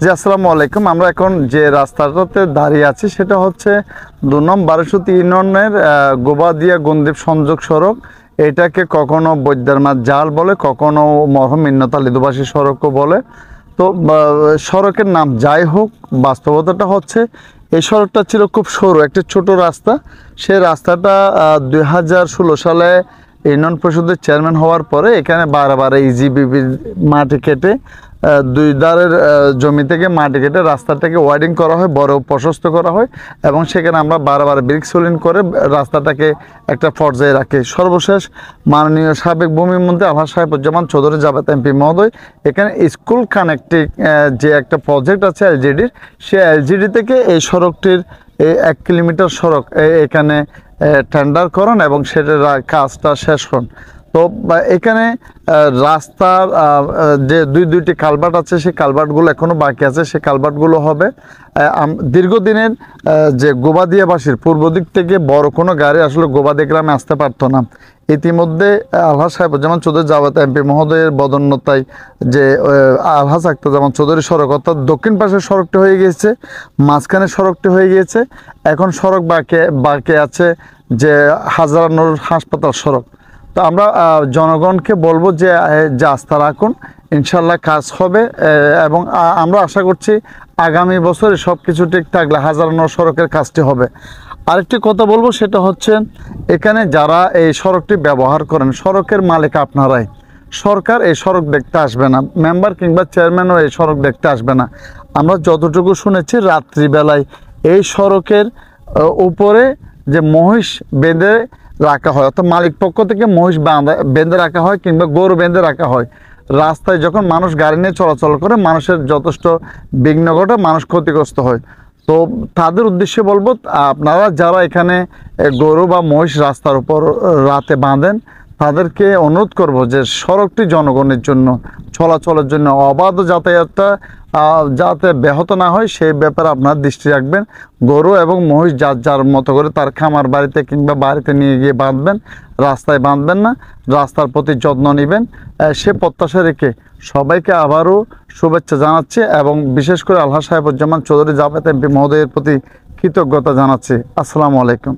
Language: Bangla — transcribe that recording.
জি, আসসালামু আলাইকুম। আমরা এখন যে রাস্তাটাতে দাঁড়িয়ে আছি সেটা হচ্ছে ২ নং ১২০৩ ইউনিয়নের গোবাদিয়া গন্দ্বীপ সংযোগ সড়ক। এটাকে কখনো বৈদ্যনাথ জাল বলে, কখনো মরহুম মিন্নত আলী দুবাসী সড়কও বলে। তো সড়কের নাম যাই হোক, বাস্তবতাটা হচ্ছে এই সড়কটা ছিল খুব সরু একটা ছোট রাস্তা। সেই রাস্তাটা ২০১৬ সালে ইউনিয়ন পরিষদের চেয়ারম্যান হওয়ার পরে এখানে বারবার ইজিবিবি মাটি কেটে দুই ধারের জমি থেকে মাটি কেটে রাস্তাটাকে ওয়াইডিং করা হয়, বড় প্রশস্ত করা হয় এবং সেখানে আমরা বারবার ব্রিক সোলিং করে রাস্তাটাকে একটা পর্যায়ে রাখি। সর্বশেষ মাননীয় সাবেক ভূমিমন্ত্রী আলহাজ সাহেবুজ্জামান চৌধুরী জাবেদ এমপি মহোদয় এখানে স্কুল কানেক্টিং যে একটা প্রজেক্ট আছে এলজিডির, সে এলজিডি থেকে এই সড়কটির ১ কিলোমিটার সড়ক এখানে টেন্ডার করেন এবং সেটার কাজটা শেষ হন। তো এখানে রাস্তার যে দুইটি কালভার্ট আছে, সেই কালভার্টগুলো এখনও বাকি আছে, সেই কালভার্টগুলো হবে। দীর্ঘদিনের যে গোবাদিয়াবাসীর পূর্ব দিক থেকে বড় কোনো গাড়ি আসলে গোবাদিয়া গ্রামে আসতে পারতো না। ইতিমধ্যে আলহাজ সাহেবুজ্জামান চৌধুরী জাবেদ এমপি মহোদয়ের বদন্যতায় যে আলহাজ আখতারুজ্জামান চৌধুরী সড়ক অর্থাৎ দক্ষিণ পাশের সড়কটি হয়ে গিয়েছে, মাঝখানের সড়কটি হয়ে গিয়েছে। এখন সড়ক বাকি আছে যে হাজরা নূর হাসপাতাল সড়ক। তো আমরা জনগণকে বলবো যে আস্থা রাখুন, ইনশাল্লাহ কাজ হবে এবং আমরা আশা করছি আগামী বছরে সব কিছু ঠিক থাকলে হাজার নূর সড়কের কাজটি হবে। আরেকটি কথা বলবো, সেটা হচ্ছে এখানে যারা এই সড়কটি ব্যবহার করেন, সড়কের মালিক আপনারাই। সরকার এই সড়ক দেখতে আসবে না, মেম্বার কিংবা চেয়ারম্যানও এই সড়ক দেখতে আসবে না। আমরা যতটুকু শুনেছি রাত্রিবেলায় এই সড়কের উপরে যে মহিষ বেঁধে রাখা হয়, অর্থাৎ মালিক পক্ষ থেকে মহিষ বেঁধে রাখা হয় কিংবা গরু বেঁধে রাখা হয়। রাস্তায় যখন মানুষ গাড়ি নিয়ে চলাচল করে মানুষের যথেষ্ট বিঘ্ন ঘটে, মানুষ ক্ষতিগ্রস্ত হয়। তো তাদের উদ্দেশ্যে বলবো, আপনারা যারা এখানে গরু বা মহিষ রাস্তার উপর রাতে বাঁধেন তাদেরকে অনুরোধ করব যে সড়কটি জনগণের জন্য, চলাচলের জন্য, অবাধ যাতায়াতটা যাতে ব্যাহত না হয় সেই ব্যাপারে আপনারা দৃষ্টি রাখবেন। গরু এবং মহিষ যার যার মতো করে তার খামার বাড়িতে কিংবা বাড়িতে নিয়ে গিয়ে বাঁধবেন, রাস্তায় বাঁধবেন না, রাস্তার প্রতি যত্ন নেবেন। সে প্রত্যাশা রেখে সবাইকে আবারও শুভেচ্ছা জানাচ্ছি এবং বিশেষ করে আলহাজ সাহেবুজ্জামান চৌধুরী জাবেদ এমপি মহোদয়ের প্রতি কৃতজ্ঞতা জানাচ্ছি। আসসালামু আলাইকুম।